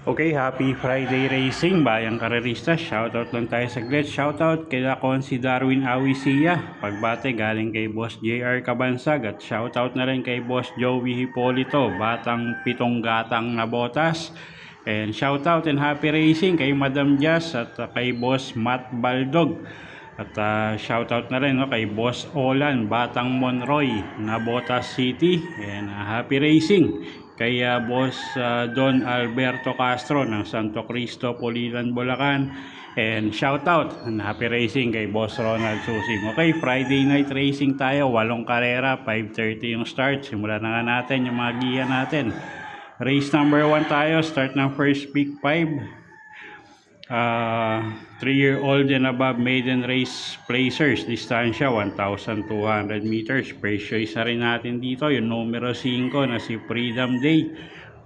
Okay, happy Friday racing, bayang karerista. Shoutout lang tayo saglit. Shoutout kay si Darwin Awisia. Pagbate galing kay Boss JR Cabansag. At shoutout na rin kay Boss Joey Hipolito, batang pitong gatang na botas. And shoutout and happy racing kay Madam Jazz at kay Boss Matt Baldog. At shoutout na rin kay Boss Olan, batang Monroy na Botas City. And happy racing kay Boss Don Alberto Castro ng Santo Cristo, Pulilan, Bulacan. And shoutout and happy racing kay Boss Ronald Susing. Okay, Friday night racing tayo, 8 karera, 5:30 yung start. Simulan na nga natin yung mga giya natin. Race number 1 tayo, start ng first pick 5. 3-year-old and above maiden race placers, distansya 1,200 meters. First choice na rin natin dito yung numero 5 na si Freedom Day.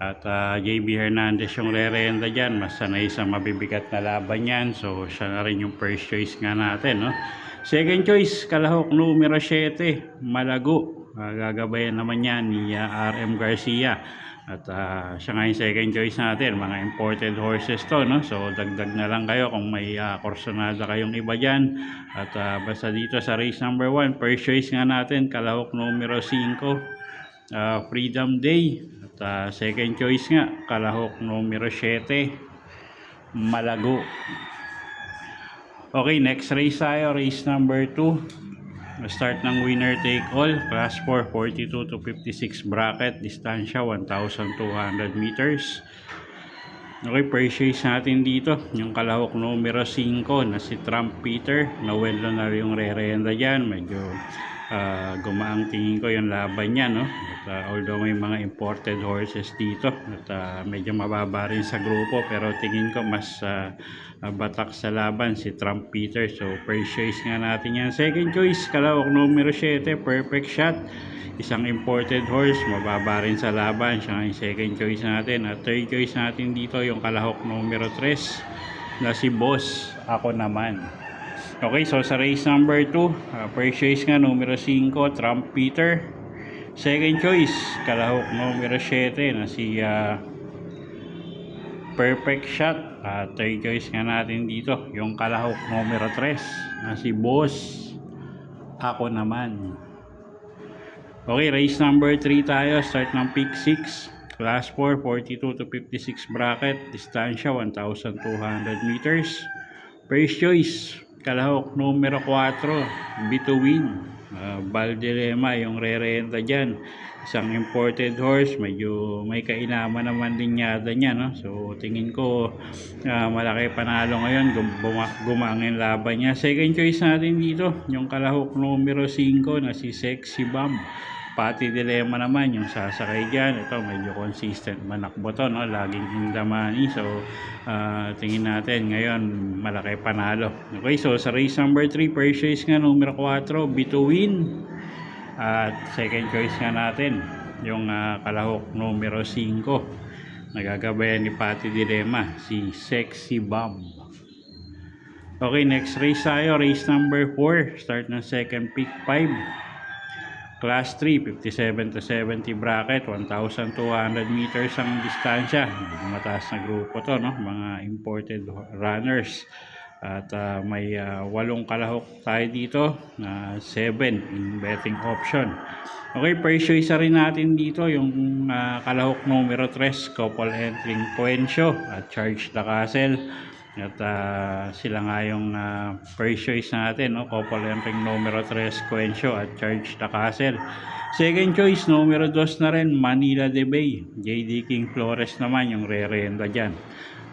At JB Hernandez yung re-renda dyan, mas sanay sa mabibigat na laban yan, so siya na rin yung first choice nga natin, no? Second choice, kalahok numero 7, Malago. Gagabayan naman yan ni RM Garcia. At siya nga yung second choice natin, mga imported horses to, no? So dagdag na lang kayo kung may korsonada kayong iba dyan. At basta dito sa race number 1, first choice nga natin, kalahok numero 5, Freedom Day. At second choice nga, kalahok numero 7, Malago. Okay, next race tayo, race number 2. Start ng winner take all, class 4, 42 to 56 bracket, distansya 1,200 meters. Okay, first choice natin dito yung kalahok numero 5 na si Trump Peter. Nawelo na yung re-renda dyan, medyo gumaang tingin ko yung laban niya, no? At although may mga imported horses dito at medyo mababa rin sa grupo, pero tingin ko mas batak sa laban si Trump Peter. So first choice nga natin yan. Second choice, kalahok numero 7, Perfect Shot, isang imported horse, mababa rin sa laban, siya yung second choice natin. At third choice natin dito yung kalahok numero 3 na si Boss Ako Naman. Okay, so sa race number 2, first choice nga numero 5, Trump Peter. Second choice, kalahok numero 7 na si Perfect Shot. Third choice nga natin dito yung kalahok numero 3 na si Boss Ako Naman. Okay, race number 3 tayo, start ng pick 6, class 4, 42 to 56 bracket, distansya 1,200 meters. First choice, kalahok numero 4, Bituin. Baldelema yung re-renta dyan, isang imported horse, medyo may kainaman naman din yata niya, no? So tingin ko malaki panalo ngayon, gumangin laban niya. Second choice natin dito yung kalahok numero 5 na si Sexy Bomb. Pati Dilema naman yung sasakay dyan. Ito medyo consistent manakbo to, no? Laging in the money. So tingin natin ngayon malaki panalo. Okay, so sa race number 3, first choice nga numero 4, Bituin. At second choice nga natin yung kalahok numero 5, nagagabayan ni Pati Dilema, si Sexy Bomb. Okay, next race tayo, race number 4, start ng second pick 5, class 3, 57 to 70 bracket, 1,200 meters ang distansya. Mataas na grupo to, no? Mga imported runners. At may 8 kalahok tayo dito na 7 in betting option. Okay, first choice rin natin dito yung kalahok numero 3, couple entering Coencio at Charge the Castle. At sila nga yung first choice natin, no? Couple entering numero 3, Coencio at Charge the Castle. Second choice, numero 2 na rin, Manila de Bay. JD King Flores naman yung re-renda dyan.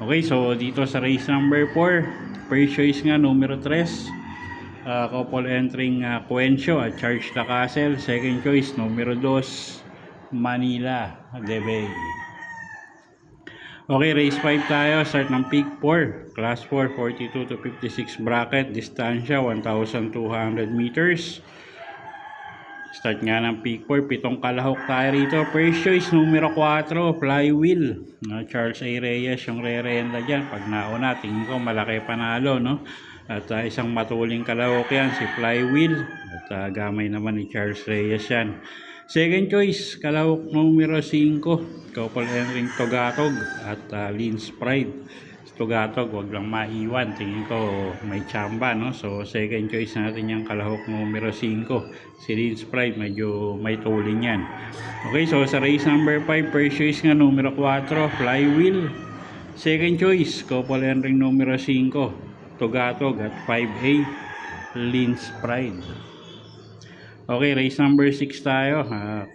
Okay, so dito sa race number 4, first choice nga numero 3, couple entering Coencio at Charge the Castle. Second choice numero 2, Manila de Bay. Okay, race 5 tayo, start ng pick 4, class 4, 42 to 56 bracket, distansya 1,200 meters. Start nga ng pick 4, 7 kalahok tayo rito. First choice, numero 4, flywheel. Charles A. Reyes yung re-renda dyan. Pag nauna, tingin ko malaki panalo, no? At isang matuling kalahok yan, si flywheel. At gamay naman ni Charles Reyes yan. Second choice, kalahok numero 5, couple entering Togatog at Lynch Pride. Togatog, wag lang maiwan, tingin ko may chamba, no? So second choice natin yung kalahok numero 5, si Lynch Pride, medyo may tuling yan. Okay, so sa race number 5, first choice nga numero 4, flywheel. Second choice, couple entering numero 5, Togatog at 5A, Lynch Pride. Okay, race number 6 tayo.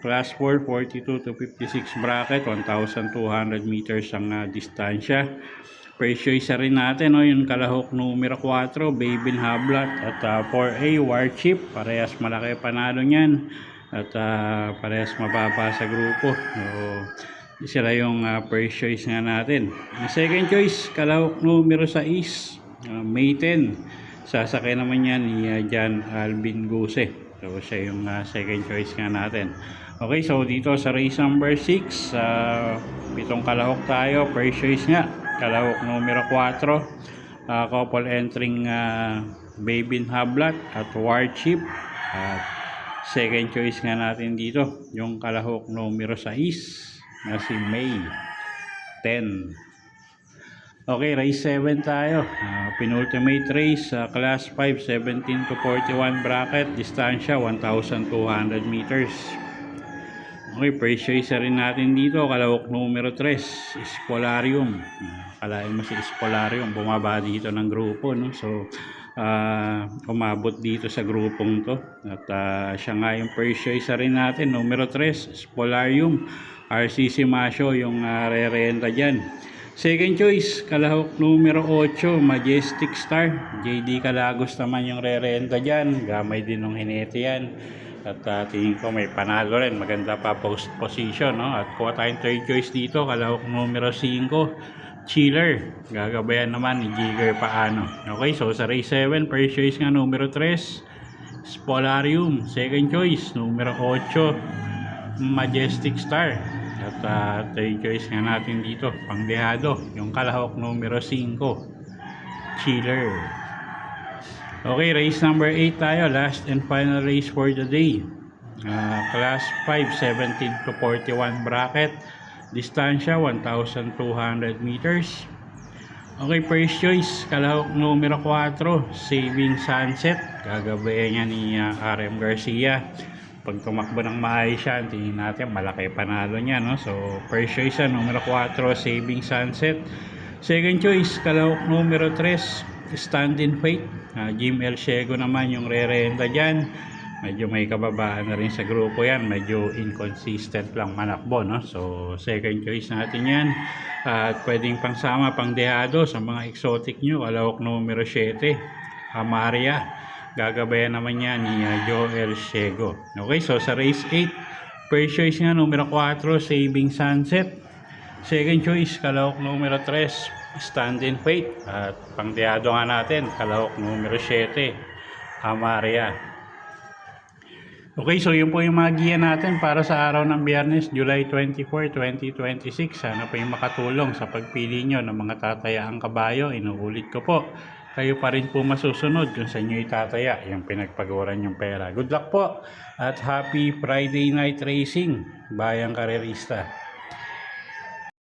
Class 4, 42 to 56 bracket, 1,200 meters ang distansya. First choice rin natin, no, yung kalahok numero 4, Babin Hablat at 4A, Warchip. Parehas malaki panalo niyan. At parehas mababa sa grupo. So, sila yung first choice nga natin. Second choice, kalahok numero 6, May 10. Sasakay naman yan ni Jan Alvin Guse. So, siya yung second choice nga natin. Okay, so dito sa race number 6, 7 kalahok tayo. First choice nga, kalahok numero 4, couple entering Babin Hablat at Warchip. At second choice nga natin dito, yung kalahok numero 6 na si May 10. Okay, race 7 tayo. Penultimate race, class 5, 17 to 41 bracket, distansya 1,200 meters. Okay, first choice rin natin dito, kalahok numero 3, Spolarium. Kalahin mo si Spolarium, bumaba dito ng grupo, no? So, umabot dito sa grupong to. At siya nga yung first choice rin natin, numero 3, Spolarium. RCC Masyo yung re-renta dyan. Second choice, kalahok numero 8, Majestic Star. JD Calagos naman yung re-renta dyan. Gamay din ng hinete yan. At tingin ko may panalo rin. Maganda pa post position, no? At kuha tayong third choice dito, kalahok numero 5, Chiller. Gagabayan naman ni Jigger Paano. Okay, so sa race 7, first choice nga numero 3, Spolarium. Second choice, numero 8, Majestic Star. At third choice nga natin dito, pangdehado, yung kalahok numero 5, Chiller. Okay, race number 8 tayo, last and final race for the day. Class 5, 17 to 41 bracket, distansya 1,200 meters. Okay, first choice, kalahok numero 4, Saving Sunset. Gagabayan niya ni RM Garcia. Pag tumakbo ng maayos siya, tingin natin malaki panalo niya, no? So first choice numero 4, Saving Sunset. Second choice, kalahok numero 3, Stand in Faith. Jim El Ciego naman yung re-renta dyan. Medyo may kababaan na rin sa grupo yan, medyo inconsistent lang manakbo, no? So second choice natin yan. At pwedeng pangsama, pangdehado sa mga exotic nyo, kalahok numero 7, Amaria. Gagabayan naman niya ni Joel Ciego. Okay, so sa race 8, first choice nga numero 4, Saving Sunset. Second choice, kalahok numero 3, Stand in Faith. At pangdehado nga natin, kalahok numero 7, Amaria. Okay, so yun po yung mga giya natin para sa araw ng Biyernes, July 24, 2026. Sana po yung makatulong sa pagpili nyo ng mga tatayaang kabayo. Inuulit ko po, kayo pa rin po masusunod kung sa inyo itataya yung pinagpaguran yung pera. Good luck po at happy Friday night racing, bayang karerista.